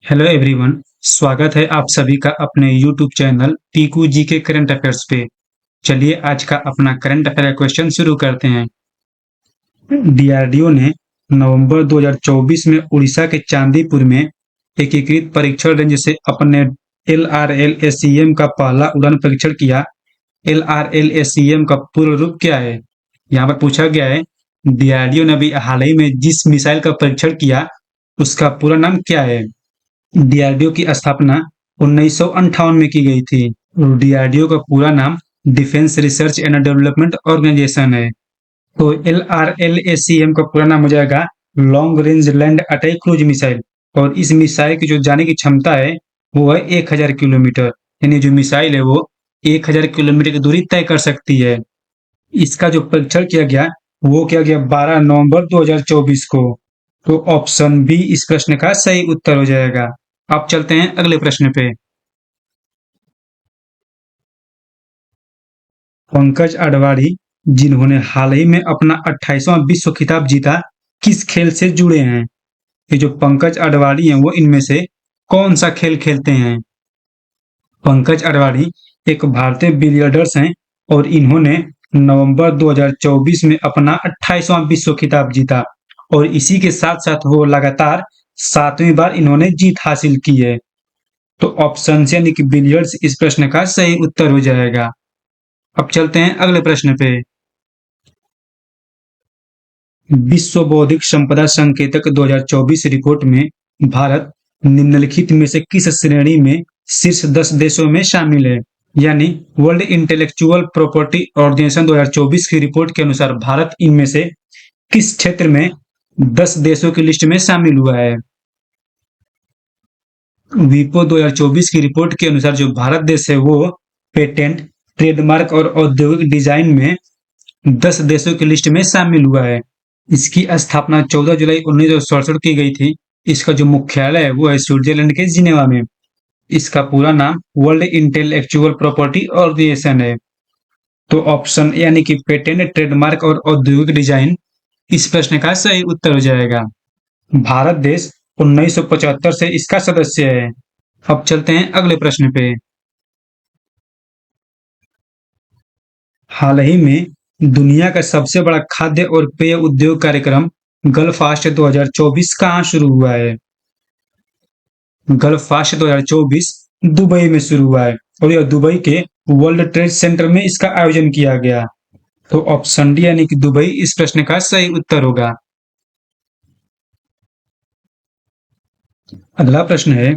Hello everyone. स्वागत है आप सभी का अपने यूट्यूब चैनल टीकू जी के करंट अफेयर्स पे। चलिए आज का अपना करंट अफेयर क्वेश्चन शुरू करते हैं। डीआरडीओ ने नवंबर 2024 में उड़ीसा के चांदीपुर में एकीकृत परीक्षण रेंज से अपने LRLACM का पहला उड़ान परीक्षण किया। LRLACM का पूर्ण रूप क्या है? यहाँ पर पूछा गया है डीआरडीओ ने अभी हाल ही में जिस मिसाइल का परीक्षण किया उसका पूरा नाम क्या है? डीआरडीओ की स्थापना 1958 में की गई थी। डीआरडीओ का पूरा नाम defence research and development organisation है। तो LRLACM का पूरा नाम हो जाएगा long range land attack cruise missile. और इस मिसाइल की जो जाने की क्षमता है वो है 1000 किलोमीटर। यानी जो मिसाइल है वो 1000 किलोमीटर की दूरी तय कर सकती है। इसका जो परीक्षण किया गया वो किया गया 12 नवंबर 2024 को। तो ऑप्शन बी इस प्रश्न का सही उत्तर हो जाएगा। अब चलते हैं अगले प्रश्न पे। पंकज अडवाणी जिन्होंने हाल ही में अपना 28वां विश्व खिताब जीता, किस खेल से जुड़े हैं? ये जो पंकज अडवाणी हैं वो इनमें से कौन सा खेल खेलते हैं? पंकज अडवाणी एक भारतीय बिलियर्डर्स हैं और इन्होंने नवंबर 2024 में अपना 28वां विश्व खिताब जीता और इसी के साथ साथ वो लगातार 7वीं बार इन्होंने जीत हासिल की है। तो ऑप्शन से यानी कि बिलियर्ड्स इस प्रश्न का सही उत्तर हो जाएगा। अब चलते हैं अगले प्रश्न पे। विश्व बौद्धिक संपदा संकेतक 2024 रिपोर्ट में भारत निम्नलिखित में से किस श्रेणी में शीर्ष 10 देशों में शामिल है? यानी वर्ल्ड इंटेलेक्चुअल प्रॉपर्टी ऑर्गेनाइजेशन 2024 की रिपोर्ट के अनुसार भारत इनमें से किस क्षेत्र में 10 देशों की लिस्ट में शामिल हुआ है? विपो 2024 की रिपोर्ट के अनुसार जो भारत देश है वो पेटेंट, ट्रेडमार्क और औद्योगिक डिजाइन में 10 देशों की लिस्ट में शामिल हुआ है। इसकी स्थापना 14 जुलाई 1967 की गई थी। इसका जो मुख्यालय है वो है स्विट्जरलैंड के जिनेवा में। इसका पूरा नाम वर्ल्ड इंटेलेक्चुअल प्रॉपर्टी ऑर्गेनाइजेशन है। तो ऑप्शन यानी कि पेटेंट, ट्रेडमार्क और औद्योगिक डिजाइन इस प्रश्न का सही उत्तर हो जाएगा। भारत देश 1975 से इसका सदस्य है। अब चलते हैं अगले प्रश्न पे। हाल ही में दुनिया का सबसे बड़ा खाद्य और पेय उद्योग कार्यक्रम गल्फास्ट 2024 कहाँ शुरू हुआ है? गल्फास्ट 2024 दुबई में शुरू हुआ है और यह दुबई के वर्ल्ड ट्रेड सेंटर में इसका आयोजन किया गया। तो ऑप्शन डी यानी कि दुबई इस प्रश्न का सही उत्तर होगा। अगला प्रश्न है,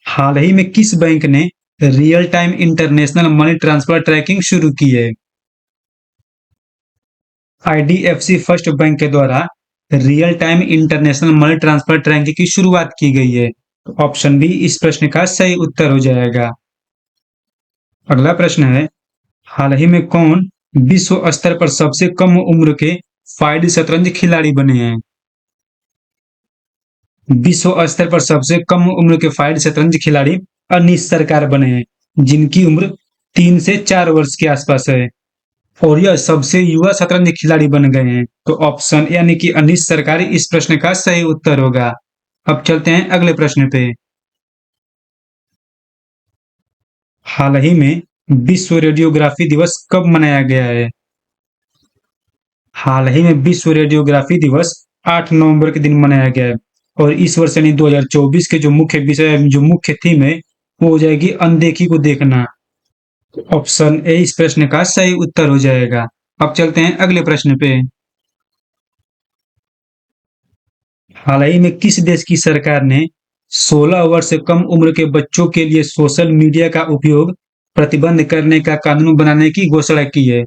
हाल ही में किस बैंक ने real time international money transfer tracking शुरू की है? आईडीएफसी फर्स्ट बैंक के द्वारा real time international money transfer tracking की शुरुआत की गई है। तो ऑप्शन बी इस प्रश्न का सही उत्तर हो जाएगा। अगला प्रश्न है, हाल ही में कौन विश्व स्तर पर सबसे कम उम्र के फाइड शतरंज खिलाड़ी बने हैं? विश्व स्तर पर सबसे कम उम्र के फाइड शतरंज खिलाड़ी अनीश सरकार बने हैं, जिनकी उम्र 3 से 4 वर्ष के आसपास है और यह सबसे युवा शतरंज खिलाड़ी बन गए हैं। तो ऑप्शन यानी कि अनीश सरकारी इस प्रश्न का सही उत्तर होगा। अब चलते हैं अगले प्रश्न पे। हाल ही में विश्व रेडियोग्राफी दिवस कब मनाया गया है? हाल ही में विश्व रेडियोग्राफी दिवस 8 नवंबर के दिन मनाया गया है और इस वर्ष यानी 2024 के जो मुख्य विषय जो मुख्य थीम है वो हो जाएगी अनदेखी को देखना। ऑप्शन ए इस प्रश्न का सही उत्तर हो जाएगा। अब चलते हैं अगले प्रश्न पे। हाल ही में किस देश की सरकार ने 16 वर्ष से कम उम्र के बच्चों के लिए सोशल मीडिया का उपयोग प्रतिबंध करने का कानून बनाने की घोषणा की है?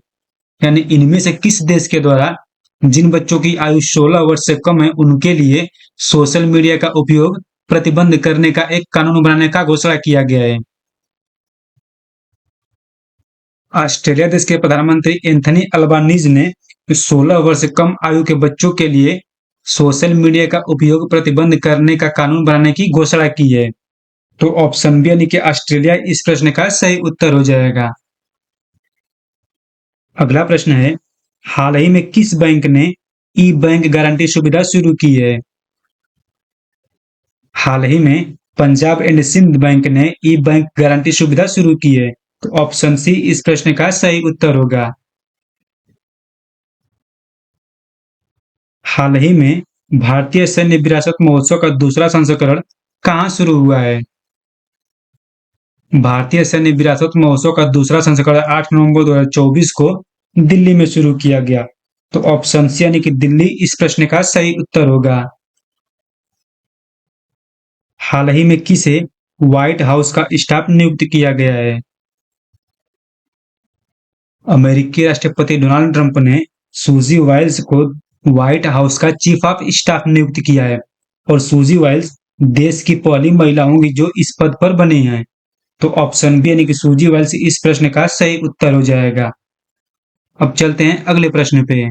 यानी इनमें से किस देश के द्वारा जिन बच्चों की आयु 16 वर्ष से कम है उनके लिए सोशल मीडिया का उपयोग प्रतिबंध करने का एक कानून बनाने का घोषणा किया गया है? ऑस्ट्रेलिया देश के प्रधानमंत्री एंथनी अल्बानीज ने 16 वर्ष से कम आयु के बच्चों के लिए सोशल मीडिया का उपयोग प्रतिबंध करने का कानून बनाने की घोषणा की है। तो ऑप्शन बी यानी कि ऑस्ट्रेलिया इस प्रश्न का सही उत्तर हो जाएगा। अगला प्रश्न है, हाल ही में किस बैंक ने ई बैंक गारंटी सुविधा शुरू की है? हाल ही में पंजाब एंड सिंध बैंक ने ई बैंक गारंटी सुविधा शुरू की है। तो ऑप्शन सी इस प्रश्न का सही उत्तर होगा। हाल ही में भारतीय सैन्य विरासत महोत्सव का दूसरा संस्करण कहाँ शुरू हुआ है? भारतीय सैन्य विरासत महोत्सव का दूसरा संस्करण 8 नवंबर 2024 को दिल्ली में शुरू किया गया। तो ऑप्शन सी यानी कि दिल्ली इस प्रश्न का सही उत्तर होगा। हाल ही में किसे व्हाइट हाउस का स्टाफ नियुक्त किया गया है? अमेरिकी राष्ट्रपति डोनाल्ड ट्रंप ने सूजी वाइल्स को व्हाइट हाउस का चीफ ऑफ स्टाफ नियुक्त किया है और सूजी वाइल्स देश की पहली महिला होंगी जो इस पद पर बनी हैं। तो ऑप्शन बी यानी कि सूजी वाइल्स इस प्रश्न का सही उत्तर हो जाएगा। अब चलते हैं अगले प्रश्न पे।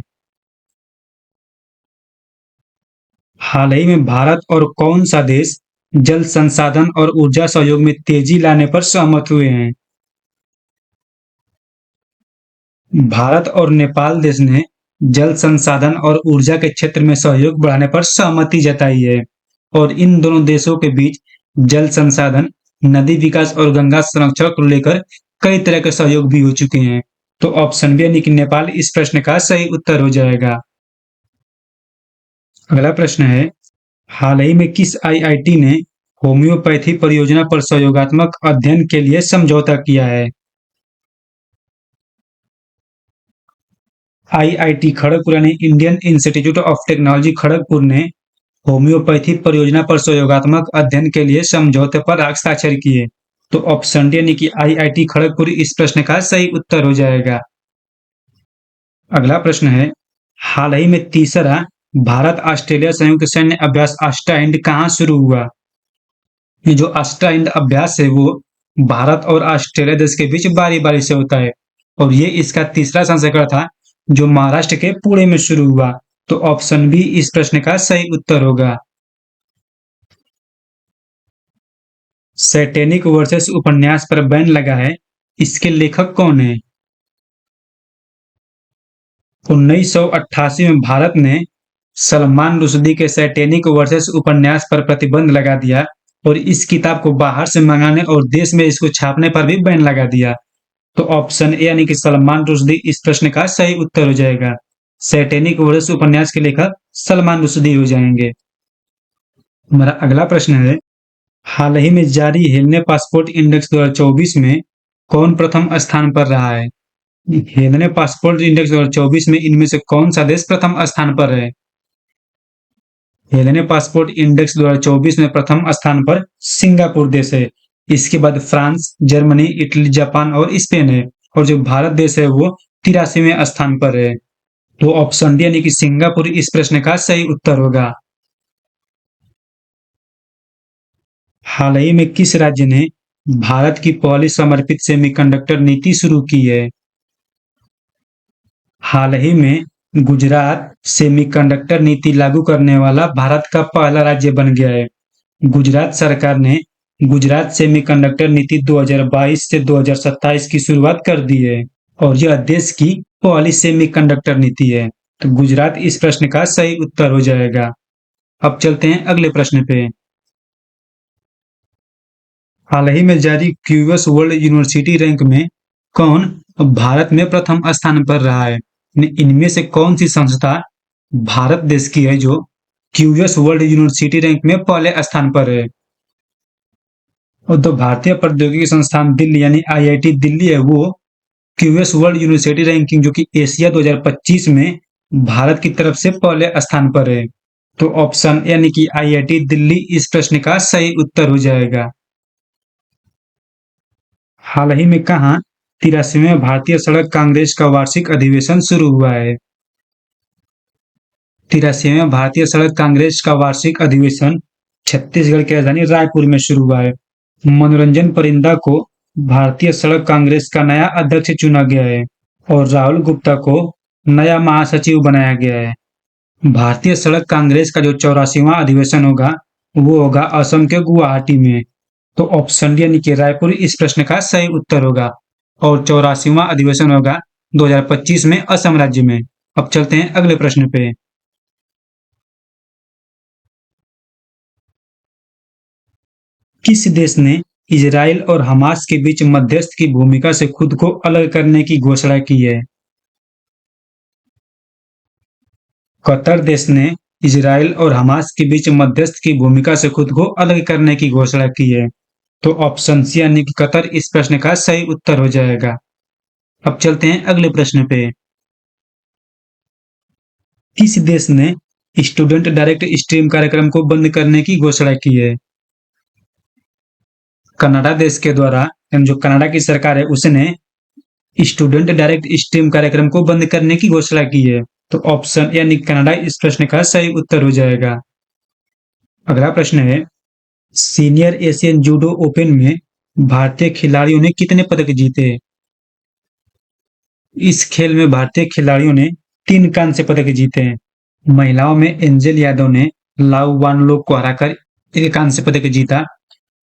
हाल ही में भारत और कौन सा देश जल संसाधन और ऊर्जा सहयोग में तेजी लाने पर सहमत हुए हैं? भारत और नेपाल देश ने जल संसाधन और ऊर्जा के क्षेत्र में सहयोग बढ़ाने पर सहमति जताई है और इन दोनों देशों के बीच जल संसाधन, नदी विकास और गंगा संरक्षण को लेकर कई तरह के सहयोग भी हो चुके हैं। तो ऑप्शन बी यानी कि नेपाल इस प्रश्न का सही उत्तर हो जाएगा। अगला प्रश्न है, हाल ही में किस आईआईटी ने होम्योपैथी परियोजना पर सहयोगात्मक अध्ययन के लिए समझौता किया है? आईआईटी खड़गपुर यानी Indian institute of technology Kharagpur ने होम्योपैथी परियोजना पर सहयोगात्मक अध्ययन के लिए समझौते पर हस्ताक्षर किए। तो ऑप्शन डी यानी कि आईआईटी खड़गपुर इस प्रश्न का सही उत्तर हो जाएगा। अगला प्रश्न है, हाल ही में तीसरा भारत ऑस्ट्रेलिया संयुक्त सैन्य अभ्यास आस्ट्रा हिंद कहाँ शुरू हुआ? ये जो आस्ट्रा हिंद अभ्यास है वो भारत और ऑस्ट्रेलिया देश के बीच बारी बारी से होता है और ये इसका तीसरा संस्करण था जो महाराष्ट्र के पुणे में शुरू हुआ। तो ऑप्शन बी इस प्रश्न का सही उत्तर होगा। सैटेनिक वर्सेस उपन्यास पर बैन लगा है, इसके लेखक कौन है? 1988 में भारत ने सलमान रुश्दी के सैटेनिक वर्सेस उपन्यास पर प्रतिबंध लगा दिया और इस किताब को बाहर से मंगाने और देश में इसको छापने पर भी बैन लगा दिया। तो ऑप्शन ए यानी कि सलमान रुश्दी इस प्रश्न का सही उत्तर हो जाएगा। सैटेनिक वर्सेस उपन्यास के लेखक सलमान रुश्दी हो जाएंगे। हमारा अगला प्रश्न है, हाल ही में जारी हेलने पासपोर्ट इंडेक्स 2024 में कौन प्रथम स्थान पर रहा है? हेलने पासपोर्ट इंडेक्स 2024 में इनमें से कौन सा देश प्रथम स्थान पर है? हेलेने पासपोर्ट इंडेक्स 2024 में प्रथम स्थान पर सिंगापुर देश है। इसके बाद फ्रांस, जर्मनी, इटली, जापान और स्पेन है और जो भारत देश है वो 83वें स्थान पर है। तो ऑप्शन डी यानी कि सिंगापुर इस प्रश्न का सही उत्तर होगा। हाल ही में किस राज्य ने भारत की पहली समर्पित सेमीकंडक्टर नीति शुरू की है? हाल ही में गुजरात सेमीकंडक्टर नीति लागू करने वाला भारत का पहला राज्य बन गया है। गुजरात सरकार ने गुजरात सेमीकंडक्टर नीति 2022 से 2027 की शुरुआत कर दी है और यह देश की पहली सेमीकंडक्टर नीति है। तो गुजरात इस प्रश्न का सही उत्तर हो जाएगा। अब चलते हैं अगले प्रश्न पे। हाल ही में जारी क्यूएस वर्ल्ड यूनिवर्सिटी रैंक में कौन भारत में प्रथम स्थान पर रहा है? इनमें से कौन सी संस्था भारत देश की है जो क्यूएस वर्ल्ड यूनिवर्सिटी रैंक में पहले स्थान पर है? और तो भारतीय प्रौद्योगिकी संस्थान दिल्ली यानी आईआईटी दिल्ली है वो क्यूएस वर्ल्ड यूनिवर्सिटी रैंकिंग जो कि एशिया 2025 में भारत की तरफ से पहले स्थान पर है। तो ऑप्शन यानी कि आईआईटी दिल्ली इस प्रश्न का सही उत्तर हो जाएगा। हाल ही में कहाँ 83वें भारतीय सड़क कांग्रेस का वार्षिक अधिवेशन शुरू हुआ है? 83वें भारतीय सड़क कांग्रेस का वार्षिक अधिवेशन छत्तीसगढ़ की राजधानी रायपुर में शुरू हुआ है। मनोरंजन परिंदा को भारतीय सड़क कांग्रेस का नया अध्यक्ष चुना गया है और राहुल गुप्ता को नया महासचिव बनाया गया है। भारतीय सड़क कांग्रेस का जो 84वां अधिवेशन होगा वो होगा असम के गुवाहाटी में। तो ऑप्शन डी यानी कि रायपुर इस प्रश्न का सही उत्तर होगा और 84वां अधिवेशन होगा 2025 में असम राज्य में। अब चलते हैं अगले प्रश्न पे। किस देश ने इजराइल और हमास के बीच मध्यस्थ की भूमिका से खुद को अलग करने की घोषणा की है? कतर देश ने इजराइल और हमास के बीच मध्यस्थ की भूमिका से खुद को अलग करने की घोषणा की है। तो ऑप्शन सी यानी कि कतर इस प्रश्न का सही उत्तर हो जाएगा। अब चलते हैं अगले प्रश्न पे। किस देश ने स्टूडेंट डायरेक्ट स्ट्रीम कार्यक्रम को बंद करने की घोषणा की है? कनाडा देश के द्वारा जो कनाडा की सरकार है उसने स्टूडेंट डायरेक्ट स्ट्रीम कार्यक्रम को बंद करने की घोषणा की है। तो ऑप्शन यानी कनाडा इस प्रश्न का सही उत्तर हो जाएगा। अगला प्रश्न है, सीनियर एशियन जूडो ओपन में भारतीय खिलाड़ियों ने कितने पदक जीते? इस खेल में भारतीय खिलाड़ियों ने 3 कांस्य पदक जीते हैं। महिलाओं में एंजल यादव ने लाउ वानलोक को हराकर 1 कांस्य पदक जीता,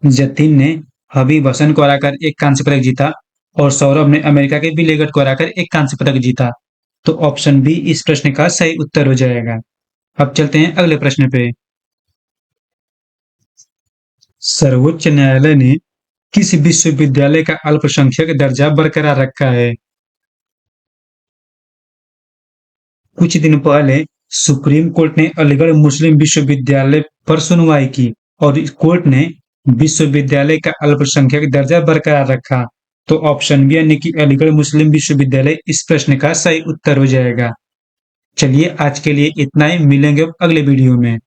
जतिन ने हबीब हसन को हराकर 1 कांस्य पदक जीता और सौरभ ने अमेरिका के बिल एगट को हराकर 1 कांस्य पदक जीता। तो ऑप्शन बी इस प्रश्न का सही उत्तर हो जाएगा। अब चलते हैं अगले प्रश्न पे। सर्वोच्च न्यायालय ने किस विश्वविद्यालय का अल्पसंख्यक दर्जा बरकरार रखा है? कुछ दिन पहले सुप्रीम कोर्ट ने अलीगढ़ मुस्लिम विश्वविद्यालय पर सुनवाई की और कोर्ट ने विश्वविद्यालय का अल्पसंख्यक दर्जा बरकरार रखा। तो ऑप्शन बी यानी कि अलीगढ़ मुस्लिम विश्वविद्यालय इस प्रश्न का सही उत्तर हो जाएगा। चलिए आज के लिए इतना ही, मिलेंगे अगले वीडियो में।